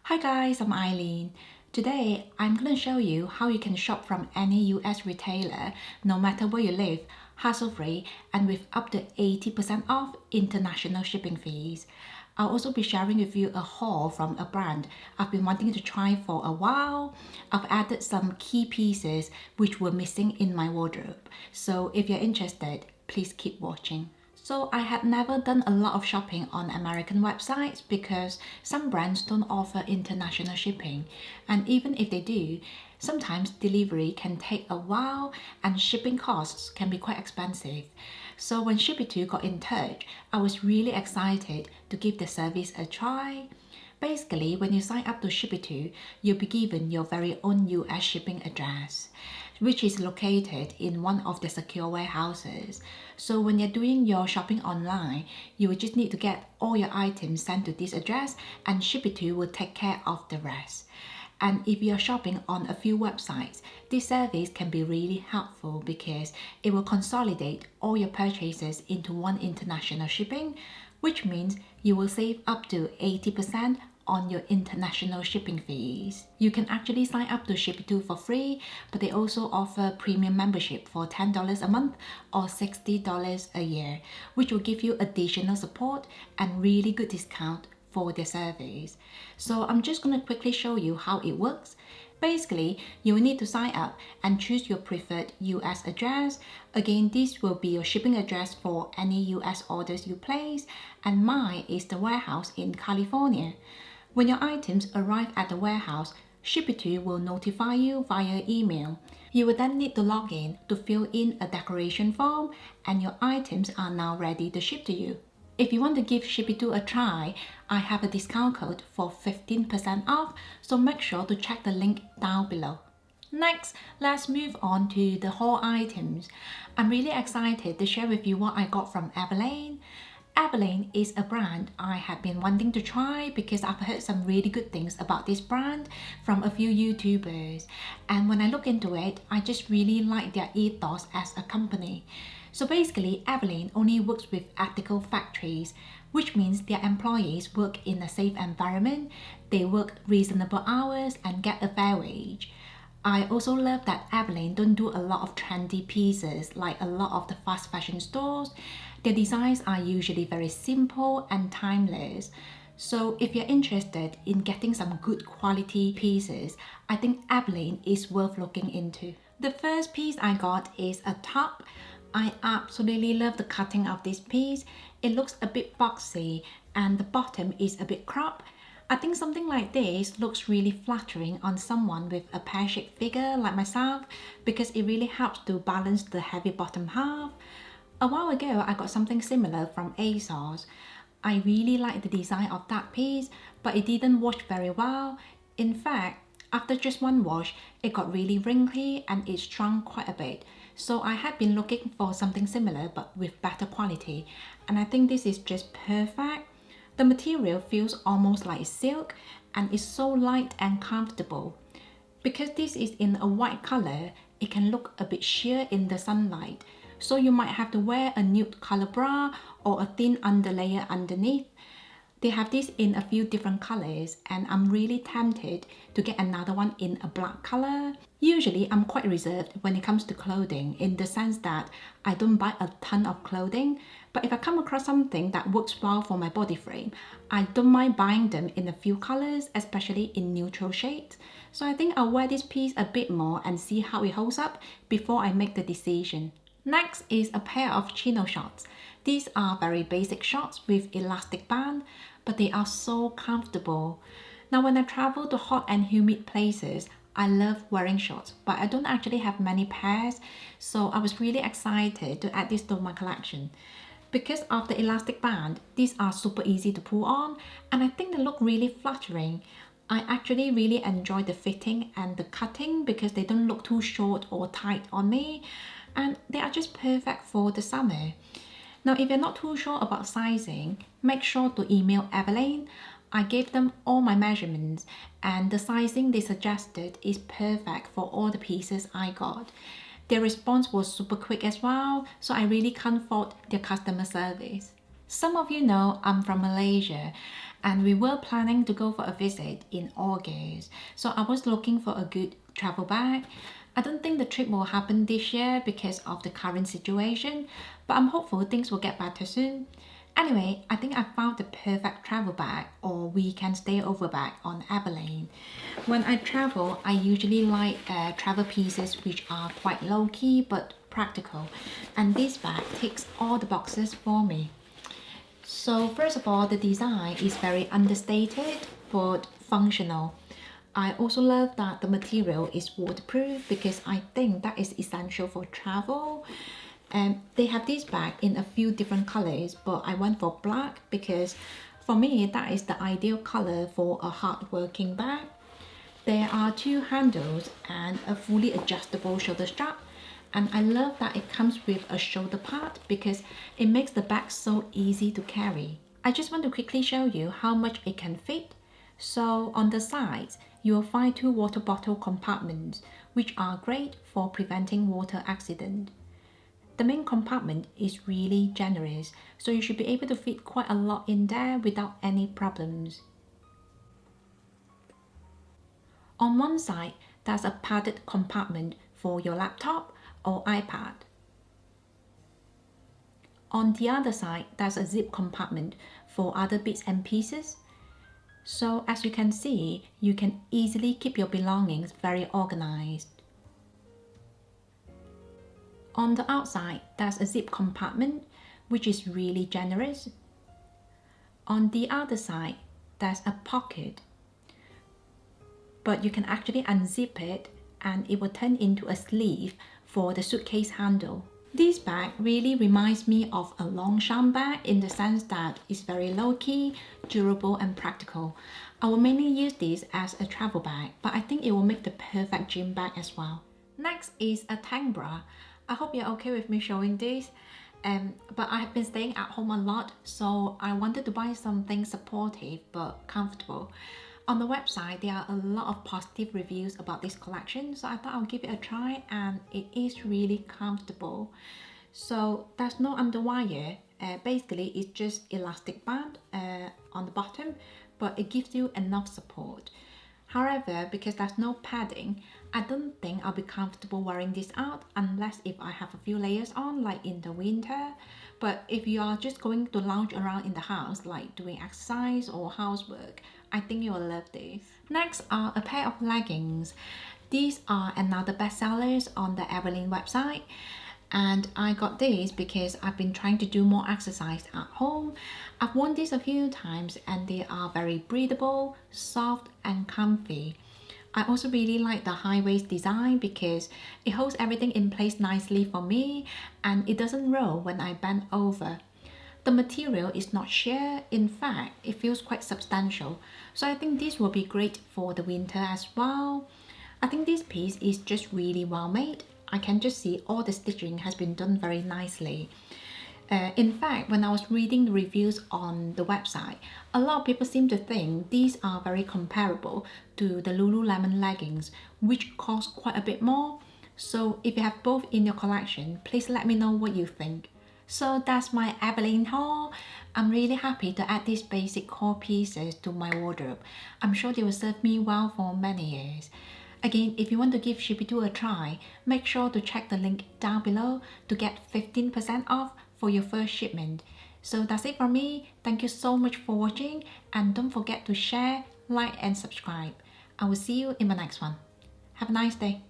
Hi guys, I'm Eileen. Today, I'm going to show you how you can shop from any US retailer, no matter where you live, hassle-free and with up to 80% off international shipping fees. I'll also be sharing with you a haul from a brand I've been wanting to try for a while. I've added some key pieces which were missing in my wardrobe. So if you're interested, please keep watching. So I had never done a lot of shopping on American websites because some brands don't offer international shipping, and even if they do, sometimes delivery can take a while and shipping costs can be quite expensive. So when Shipito got in touch, I was really excited to give the service a try. Basically, when you sign up to Shipito, you'll be given your very own US shipping address, which is located in one of the secure warehouses. So when you're doing your shopping online, you will just need to get all your items sent to this address and Shipito will take care of the rest. And if you're shopping on a few websites, this service can be really helpful because it will consolidate all your purchases into one international shipping, which means you will save up to 80% on your international shipping fees. You can actually sign up to Shipito for free, but they also offer premium membership for $10 a month or $60 a year, which will give you additional support and really good discount for their service. So I'm just going to quickly show you how it works. Basically, you will need to sign up and choose your preferred US address. Again, this will be your shipping address for any US orders you place, and mine is the warehouse in California. When your items arrive at the warehouse, Shipito will notify you via email. You will then need to log in to fill in a declaration form, and your items are now ready to ship to you. If you want to give Shipito a try, I have a discount code for 15% off, so make sure to check the link down below. Next, let's move on to the haul items. I'm really excited to share with you what I got from Abilene. Abilene is a brand I have been wanting to try because I've heard some really good things about this brand from a few YouTubers. And when I look into it, I just really like their ethos as a company. So basically, Abilene only works with ethical factories, which means their employees work in a safe environment, they work reasonable hours and get a fair wage. I also love that Abilene don't do a lot of trendy pieces like a lot of the fast fashion stores. Their designs are usually very simple and timeless. So if you're interested in getting some good quality pieces, I think Abilene is worth looking into. The first piece I got is a top. I absolutely love the cutting of this piece. It looks a bit boxy and the bottom is a bit cropped. I think something like this looks really flattering on someone with a pear-shaped figure like myself because it really helps to balance the heavy bottom half. A while ago, I got something similar from ASOS. I really liked the design of that piece, but it didn't wash very well. In fact, after just one wash, it got really wrinkly and it shrunk quite a bit. So I had been looking for something similar but with better quality, and I think this is just perfect. The material feels almost like silk and is so light and comfortable. Because this is in a white color, it can look a bit sheer in the sunlight. So you might have to wear a nude color bra or a thin underlayer underneath. They have this in a few different colors and I'm really tempted to get another one in a black color. Usually I'm quite reserved when it comes to clothing in the sense that I don't buy a ton of clothing, but if I come across something that works well for my body frame, I don't mind buying them in a few colors, especially in neutral shades. So I think I'll wear this piece a bit more and see how it holds up before I make the decision. Next is a pair of chino shorts. These are very basic shorts with elastic band, but they are so comfortable. Now when I travel to hot and humid places, I love wearing shorts, but I don't actually have many pairs, so I was really excited to add this to my collection. Because of the elastic band, these are super easy to pull on, and I think they look really flattering. I actually really enjoy the fitting and the cutting because they don't look too short or tight on me, and they are just perfect for the summer. Now, if you're not too sure about sizing, make sure to email Abilene. I gave them all my measurements and the sizing they suggested is perfect for all the pieces I got. Their response was super quick as well, so I really can't fault their customer service. Some of you know I'm from Malaysia and we were planning to go for a visit in August. So I was looking for a good travel bag. I don't think the trip will happen this year because of the current situation, but I'm hopeful things will get better soon. Anyway, I think I found the perfect travel bag or weekend stay over bag on Abilene. When I travel, I usually like travel pieces which are quite low-key but practical, and this bag ticks all the boxes for me. So first of all, the design is very understated but functional. I also love that the material is waterproof because I think that is essential for travel. And they have this bag in a few different colors, but I went for black because for me that is the ideal color for a hard-working bag. There are two handles and a fully adjustable shoulder strap, and I love that it comes with a shoulder pad because it makes the bag so easy to carry. I just want to quickly show you how much it can fit. So on the sides, you will find two water bottle compartments, which are great for preventing water accident. The main compartment is really generous, so you should be able to fit quite a lot in there without any problems. On one side, there's a padded compartment for your laptop or iPad. On the other side, there's a zip compartment for other bits and pieces. So as you can see, you can easily keep your belongings very organized. On the outside, there's a zip compartment, which is really generous. On the other side, there's a pocket, but you can actually unzip it and it will turn into a sleeve for the suitcase handle. This bag really reminds me of a Longchamp bag in the sense that it's very low-key, durable and practical. I will mainly use this as a travel bag, but I think it will make the perfect gym bag as well. Next is a Tang Bra. I hope you're okay with me showing this. But I have been staying at home a lot, so I wanted to buy something supportive but comfortable. On the website, there are a lot of positive reviews about this collection, so I thought I'll give it a try, and it is really comfortable. So there's no underwire. Basically, it's just elastic band on the bottom, but it gives you enough support. However, because there's no padding, I don't think I'll be comfortable wearing this out unless if I have a few layers on, like in the winter. But if you are just going to lounge around in the house, like doing exercise or housework, I think you will love this. Next are a pair of leggings. These are another bestsellers on the Abilene website. And I got these because I've been trying to do more exercise at home. I've worn these a few times and they are very breathable, soft and comfy. I also really like the high waist design because it holds everything in place nicely for me and it doesn't roll when I bend over. The material is not sheer, in fact, it feels quite substantial. So I think this will be great for the winter as well. I think this piece is just really well made. I can just see all the stitching has been done very nicely. In fact, when I was reading the reviews on the website, a lot of people seem to think these are very comparable to the Lululemon leggings, which cost quite a bit more. So if you have both in your collection, please let me know what you think. So that's my Abilene haul. I'm really happy to add these basic core pieces to my wardrobe. I'm sure they will serve me well for many years. Again, if you want to give Shipito a try, make sure to check the link down below to get 15% off for your first shipment. So that's it from me. Thank you so much for watching and don't forget to share, like and subscribe. I will see you in my next one. Have a nice day.